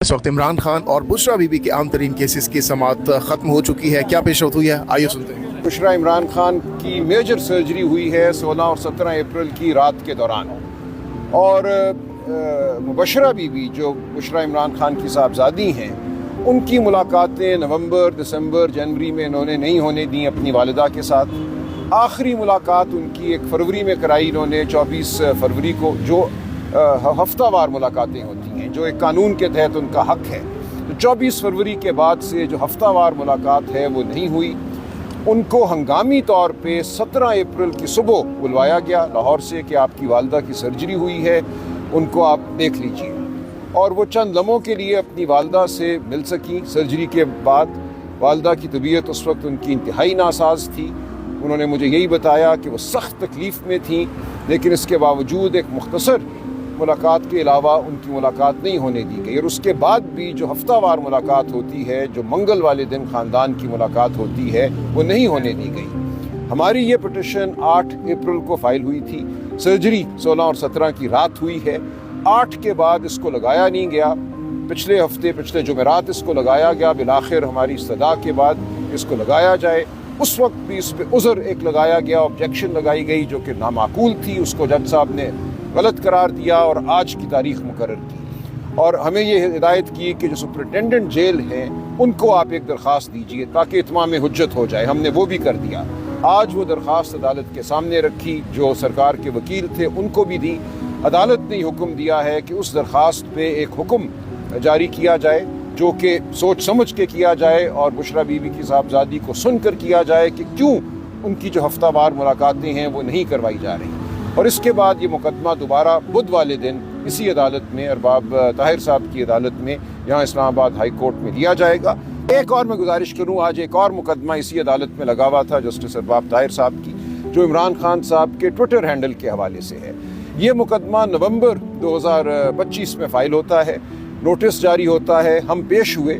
इस वक्त इमरान खान और बुशरा बीबी के आम तरीन केसेस की समाअत ख़त्म हो चुकी है। क्या पेश हुई है, आइए सुनते हैं। बुशरा इमरान खान की मेजर सर्जरी हुई है 16 और 17 अप्रैल की रात के दौरान, और मुबशरा बीबी जो बुशरा इमरान खान की साहबजादी हैं, उनकी मुलाकातें नवंबर, दिसंबर, जनवरी में इन्होंने नहीं होने दी अपनी वालिदा के साथ। आखिरी मुलाकात उनकी 1 फरवरी में कराई इन्होंने, 24 फरवरी को, जो हफ्तावार मुलाकातें होती हैं, जो एक कानून के तहत उनका हक है। तो 24 फरवरी के बाद से जो हफ्तावार मुलाकात है वो नहीं हुई। उनको हंगामी तौर पे 17 अप्रैल की सुबह बुलवाया गया लाहौर से कि आपकी वालिदा की सर्जरी हुई है, उनको आप देख लीजिए। और वो चंद लम्हों के लिए अपनी वालिदा से मिल सकी। सर्जरी के बाद वालिदा की तबीयत उस वक्त उनकी इंतहाई नासाज थी। उन्होंने मुझे यही बताया कि वो सख्त तकलीफ़ में थी, लेकिन इसके बावजूद एक मुख्तसर मुलाकात के अलावा उनकी मुलाकात नहीं होने दी गई। और उसके बाद भी जो हफ्तावार मुलाकात होती है, जो मंगल वाले दिन ख़ानदान की मुलाकात होती है, वो नहीं होने दी गई। हमारी ये पिटिशन 8 अप्रैल को फाइल हुई थी। सर्जरी 16 और 17 की रात हुई है। 8 के बाद इसको लगाया नहीं गया। पिछले हफ्ते, पिछले जुमेरात इसको लगाया गया। बिलाखिर हमारी इस्तदा के बाद इसको लगाया जाए। उस वक्त भी इस पर उज़र एक लगाया गया, ऑब्जेक्शन लगाई गई जो कि नामाकूल थी। उसको जज साहब ने गलत करार दिया और आज की तारीख मुकर्रर की, और हमें ये हिदायत की कि जो सुपरिटेंडेंट जेल हैं उनको आप एक दरख्वास्त दीजिए ताकि इत्माम हुज्जत हो जाए। हमने वो भी कर दिया। आज वो दरख्वास्त अदालत के सामने रखी, जो सरकार के वकील थे उनको भी दी। अदालत ने हुक्म दिया है कि उस दरख्वास्त पे एक हुक्म जारी किया जाए, जो कि सोच समझ के किया जाए और बुशरा बीबी की साहबजादी को सुनकर किया जाए कि क्यों उनकी जो हफ्तावार मुलाकातें हैं वो नहीं करवाई जा रही। और इसके बाद ये मुकदमा दोबारा बुध वाले दिन इसी अदालत में, अरबाब ताहिर साहब की अदालत में, यहाँ इस्लामाबाद हाई कोर्ट में दिया जाएगा। एक और मैं गुजारिश करूँ, आज एक और मुकदमा इसी अदालत में लगा हुआ था जस्टिस अरबाब ताहिर साहब की, जो इमरान खान साहब के ट्विटर हैंडल के हवाले से है। ये मुकदमा नवंबर 2025 में फ़ाइल होता है, नोटिस जारी होता है। हम पेश हुए,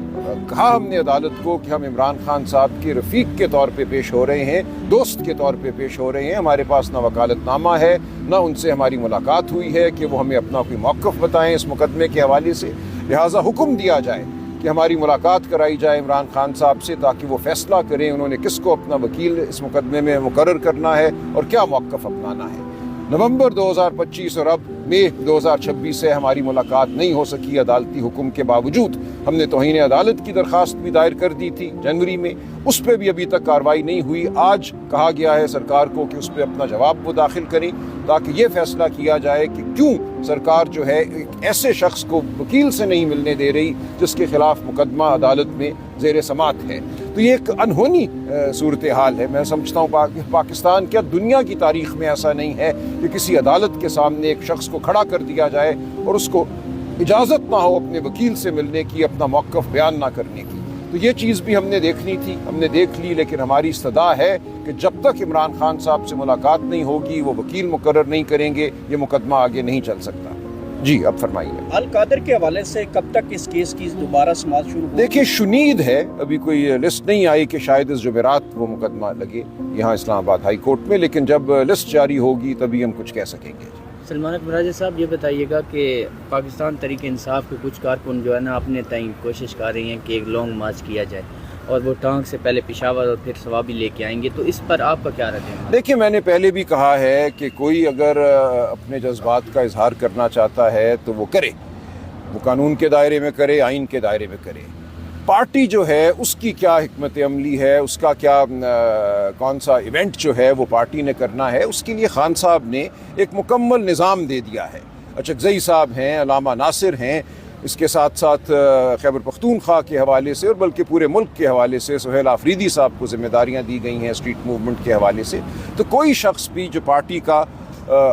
कहा हमने अदालत को कि हम इमरान खान साहब के रफ़ीक के तौर पे पेश हो रहे हैं, दोस्त के तौर पे पेश हो रहे हैं। हमारे पास ना वकालतनामा है, ना उनसे हमारी मुलाकात हुई है कि वो हमें अपना कोई मौक़िफ़ बताएं इस मुकदमे के हवाले से। लिहाजा हुक्म दिया जाए कि हमारी मुलाकात कराई जाए इमरान खान साहब से, ताकि वो फ़ैसला करें उन्होंने किसको अपना वकील इस मुकदमे में मुकर्रर करना है और क्या मौक़िफ़ अपनाना है। नवंबर 2025 और अब मई 2026 से हमारी मुलाकात नहीं हो सकी अदालती हुक्म के बावजूद। हमने तौहीन अदालत की दरख्वास्त भी दायर कर दी थी जनवरी में, उस पर भी अभी तक कार्रवाई नहीं हुई। आज कहा गया है सरकार को कि उस पर अपना जवाब वो दाखिल करें, ताकि ये फैसला किया जाए कि क्यों सरकार जो है एक ऐसे शख्स को वकील से नहीं मिलने दे रही जिसके खिलाफ मुकदमा अदालत में ज़ेर समात है। तो ये एक अनहोनी सूरत हाल है। मैं समझता हूँ पाकिस्तान क्या दुनिया की तारीख में ऐसा नहीं है कि किसी अदालत के सामने एक शख्स को खड़ा कर दिया जाए और उसको इजाज़त ना हो अपने वकील से मिलने की, अपना मौक़िफ़ बयान ना करने की। तो ये चीज़ भी हमने देखनी थी, हमने देख ली, लेकिन हमारी इस्तदा है कि जब तक इमरान खान साहब से मुलाकात नहीं होगी, वो वकील मुकर्रर नहीं करेंगे, ये मुकदमा आगे नहीं चल सकता। जी, अब फरमाइए। अल कादर के हवाले से कब तक इस केस की दोबारा समाअत शुरू होगी? देखिए, शुनीद है, अभी कोई लिस्ट नहीं आई कि शायद इस जुमेरात वो मुकदमा लगे यहाँ इस्लामाबाद हाई कोर्ट में, लेकिन जब लिस्ट जारी होगी तभी हम कुछ कह सकेंगे। सलमान अकबर साहब, ये बताइएगा कि पाकिस्तान तहरीक इंसाफ के कुछ कारकुन जो है ना अपने ताईं कोशिश कर रही हैं कि एक लॉन्ग मार्च किया जाए और वो टांग से पहले पेशावर और फिर सवाबी लेके आएंगे, तो इस पर आपका क्या रद्द है? देखिए, मैंने पहले भी कहा है कि कोई अगर अपने जज्बात का इजहार करना चाहता है तो वो करे, वो कानून के दायरे में करे, आइन के दायरे में करे। पार्टी जो है उसकी क्या हिकमत अमली है, उसका क्या कौन सा इवेंट जो है वो पार्टी ने करना है, उसके लिए खान साहब ने एक मुकम्मल निज़ाम दे दिया है। अचकज़ई साहब हैं, अलामा नासिर हैं, इसके साथ साथ खैबर पख्तूनख्वा के हवाले से और बल्कि पूरे मुल्क के हवाले से सुहेल आफरीदी साहब को ज़िम्मेदारियाँ दी गई हैं स्ट्रीट मूवमेंट के हवाले से। तो कोई शख्स भी जो पार्टी का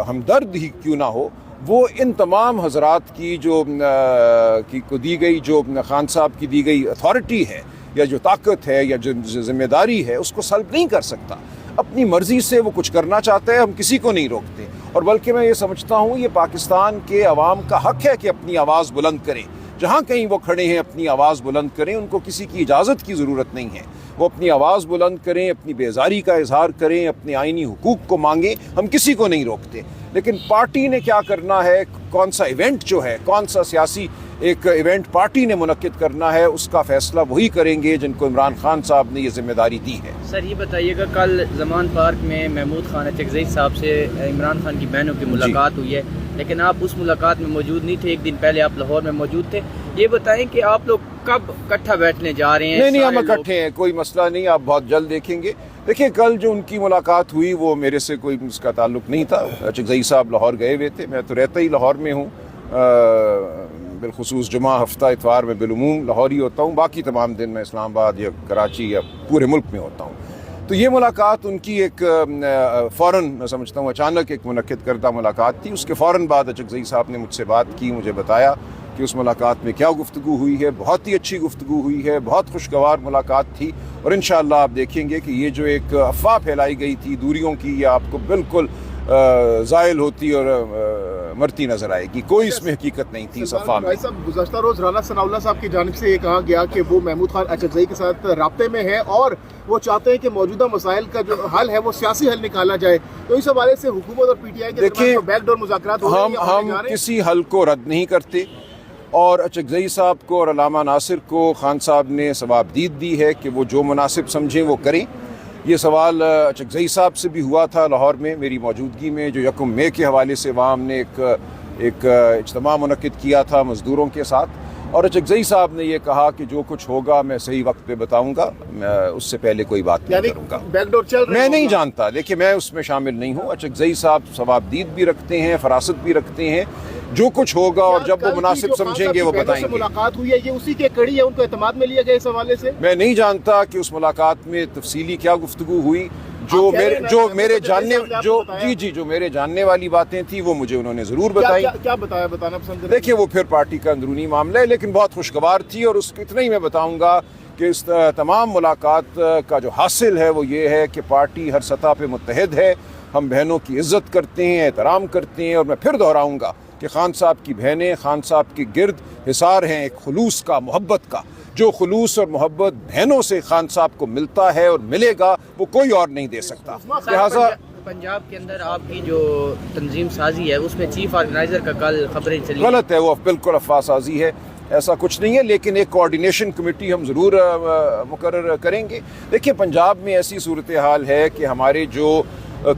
हमदर्द ही क्यों ना हो, वो इन तमाम हजरात की जो को दी गई, जो खान साहब की दी गई अथॉरिटी है या जो ताकत है या जो जिम्मेदारी है, उसको सल्ब नहीं कर सकता। अपनी मर्ज़ी से वो कुछ करना चाहता है, हम किसी को नहीं रोकते। और बल्कि मैं ये समझता हूँ ये पाकिस्तान के अवाम का हक़ है कि अपनी आवाज़ बुलंद करें। जहाँ कहीं वो खड़े हैं अपनी आवाज़ बुलंद करें, उनको किसी की इजाज़त की ज़रूरत नहीं है। वो अपनी आवाज़ बुलंद करें, अपनी बेजारी का इजहार करें, अपने आइनी हुकूक को मांगें, हम किसी को नहीं रोकते। लेकिन पार्टी ने क्या करना है, कौन सा इवेंट जो है, कौन सा सियासी ایک ایونٹ پارٹی نے منعقد کرنا ہے اس کا فیصلہ وہی کریں گے جن کو عمران خان صاحب نے یہ ذمہ داری دی ہے۔ سر یہ بتائیے گا، کل زمان پارک میں محمود خان اچکزئی صاحب سے عمران خان کی بہنوں کی ملاقات ہوئی ہے، لیکن آپ اس ملاقات میں موجود نہیں تھے، ایک دن پہلے آپ لاہور میں موجود تھے۔ یہ بتائیں کہ آپ لوگ کب اکٹھا بیٹھنے جا رہے ہیں؟ نہیں ہم اکٹھے ہیں، کوئی مسئلہ نہیں، آپ بہت جلد دیکھیں گے۔ دیکھیں کل جو ان کی ملاقات ہوئی وہ میرے سے کوئی اس کا تعلق نہیں تھا، اچکزئی صاحب لاہور گئے ہوئے تھے، میں تو رہتا ہی لاہور میں ہوں، بالخصوص جمعہ ہفتہ اتوار میں بالعموم لاہور ہی ہوتا ہوں، باقی تمام دن میں اسلام آباد یا کراچی یا پورے ملک میں ہوتا ہوں۔ تو یہ ملاقات ان کی ایک فوراً میں سمجھتا ہوں اچانک ایک منعقد کردہ ملاقات تھی۔ اس کے فوراً بعد اچکزئی صاحب نے مجھ سے بات کی، مجھے بتایا کہ اس ملاقات میں کیا گفتگو ہوئی ہے، بہت ہی اچھی گفتگو ہوئی ہے، بہت خوشگوار ملاقات تھی، اور انشاءاللہ آپ دیکھیں گے کہ یہ جو ایک افواہ پھیلائی گئی تھی دوریوں کی، یہ آپ کو بالکل زائل ہوتی اور مرتی نظر آئے گی، کوئی اس میں حقیقت نہیں تھی اس افواہ میں۔ گزشتہ روز رانا ثناء اللہ صاحب کی جانب سے یہ کہا گیا کہ وہ محمود خان اچکزئی کے ساتھ رابطے میں ہے اور وہ چاہتے ہیں کہ موجودہ مسائل کا جو حل ہے وہ سیاسی حل نکالا جائے، تو اس حوالے سے حکومت اور پی ٹی آئی کے درمیان بیک ڈور مذاکرات ہو رہے ہیں۔ ہم کسی حل کو رد نہیں کرتے، اور اچکزئی صاحب کو اور علامہ ناصر کو خان صاحب نے ثوابدید دی ہے کہ وہ جو مناسب سمجھیں وہ کریں۔ یہ سوال اچکزئی صاحب سے بھی ہوا تھا لاہور میں میری موجودگی میں، جو 1 مئی کے حوالے سے وہاں ہم نے ایک اجتماع منعقد کیا تھا مزدوروں کے ساتھ، اور اچکزئی صاحب نے یہ کہا کہ جو کچھ ہوگا میں صحیح وقت پہ بتاؤں گا، میں اس سے پہلے کوئی بات نہیں کروں گا۔ بیک ڈور چل رہا ہے، میں نہیں جانتا، دیکھیں میں اس میں شامل نہیں ہوں۔ اچکزئی صاحب ثوابدید بھی رکھتے ہیں، فراست بھی رکھتے ہیں، جو کچھ ہوگا اور جب وہ مناسب سمجھیں گے وہ بتائیں گے۔ ملاقات ہوئی ہے یہ اسی کے کڑی ہے، ان کو اعتماد میں لیا گیا اس حوالے سے؟ میں نہیں جانتا کہ اس ملاقات میں تفصیلی کیا گفتگو ہوئی، جو میرے جاننے والی باتیں تھیں وہ مجھے انہوں نے ضرور بتائی۔ کیا بتایا، بتانا پسند کریں؟ دیکھیں وہ پھر پارٹی کا اندرونی معاملہ ہے، لیکن بہت خوشگوار تھی، اور اس کو اتنا ہی میں بتاؤں گا کہ اس تمام ملاقات کا جو حاصل ہے وہ یہ ہے کہ پارٹی ہر سطح پہ متحد ہے، ہم بہنوں کی عزت کرتے ہیں، احترام کرتے ہیں، اور میں پھر دہراؤں گا کہ خان صاحب کی بہنیں خان صاحب کے گرد حصار ہیں ایک خلوص کا، محبت کا، جو خلوص اور محبت بہنوں سے خان صاحب کو ملتا ہے اور ملے گا وہ کوئی اور نہیں دے سکتا۔ لہٰذا پنجاب کے اندر آپ کی جو تنظیم سازی ہے اس میں چیف آرگنائزر کا کل خبریں چلی، غلط ہے، وہ بالکل افواہ سازی ہے، ایسا کچھ نہیں ہے، لیکن ایک کوارڈینیشن کمیٹی ہم ضرور مقرر کریں گے۔ دیکھیں پنجاب میں ایسی صورتحال ہے کہ ہمارے جو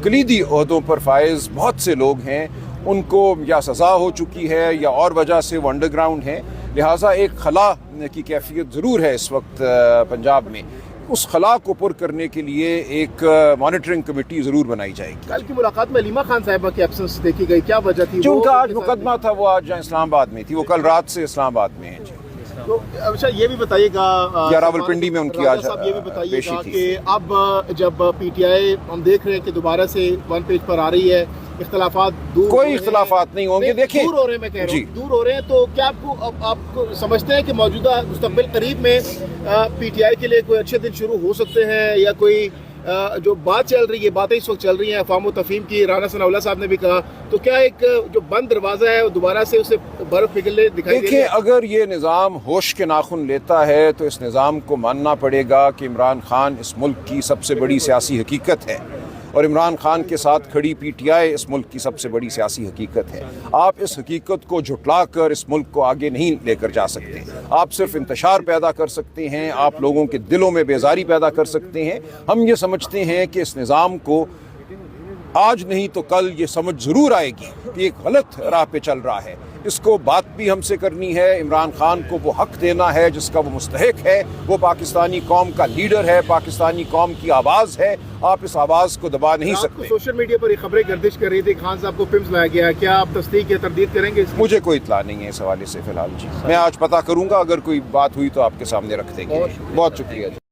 کلیدی عہدوں پر فائز بہت سے لوگ ہیں، ان کو یا سزا ہو چکی ہے یا اور وجہ سے وہ انڈر گراؤنڈ ہیں، لہٰذا ایک خلا کی کیفیت ضرور ہے اس وقت پنجاب میں۔ اس خلا کو پر کرنے کے لیے ایک مانیٹرنگ کمیٹی ضرور بنائی جائے گی۔ کل کی ملاقات میں علیمہ خان صاحبہ کی ایبسنس دیکھی گئی، کیا وجہ تھی؟ جو ان کا آج مقدمہ تھا وہ آج اسلام آباد میں تھی، وہ کل رات سے اسلام آباد میں ہیں جی۔ تو اچھا یہ بھی بتائیے گا، یا راولپنڈی میں ان کی آج صاحب یہ بھی بتائیے پیشی گا تھی کہ اب جب پی ٹی آئی ہم دیکھ رہے ہیں کہ دوبارہ سے ون پیج پر آ رہی ہے، اختلافات دور، کوئی اختلافات نہیں ہوں گے، دیکھیں دور ہو رہے ہیں، میں کہہ رہا ہوں دور ہو رہے ہیں، تو کیا آپ کو سمجھتے ہیں کہ موجودہ مستقبل قریب میں پی ٹی آئی کے لیے کوئی اچھے دن شروع ہو سکتے ہیں، یا کوئی جو بات چل رہی ہے، باتیں اس وقت چل رہی ہیں افہام و تفہیم کی، رانا ثناء اللہ صاحب نے بھی کہا، تو کیا ایک جو بند دروازہ ہے وہ دوبارہ سے اسے برف پگھلنے دکھائی دے رہی ہے؟ دیکھیں اگر یہ نظام ہوش کے ناخن لیتا ہے تو اس نظام کو ماننا پڑے گا کہ عمران خان اس ملک کی سب سے بڑی سیاسی حقیقت ہے، اور عمران خان کے ساتھ کھڑی پی ٹی آئی اس ملک کی سب سے بڑی سیاسی حقیقت ہے۔ آپ اس حقیقت کو جھٹلا کر اس ملک کو آگے نہیں لے کر جا سکتے، آپ صرف انتشار پیدا کر سکتے ہیں، آپ لوگوں کے دلوں میں بیزاری پیدا کر سکتے ہیں۔ ہم یہ سمجھتے ہیں کہ اس نظام کو آج نہیں تو کل یہ سمجھ ضرور آئے گی کہ ایک غلط راہ پہ چل رہا ہے، اس کو بات بھی ہم سے کرنی ہے، عمران خان کو وہ حق دینا ہے جس کا وہ مستحق ہے، وہ پاکستانی قوم کا لیڈر ہے، پاکستانی قوم کی آواز ہے، آپ اس آواز کو دبا نہیں سکتے۔ سوشل میڈیا پر یہ خبریں گردش کر رہی تھی خان صاحب کو پمز لایا گیا ہے، کیا آپ تصدیق یا تردید کریں گے؟ مجھے کوئی اطلاع نہیں ہے اس حوالے سے فی الحال جی، میں آج پتہ کروں گا، اگر کوئی بات ہوئی تو آپ کے سامنے رکھ دیں گے۔ بہت شکریہ جی۔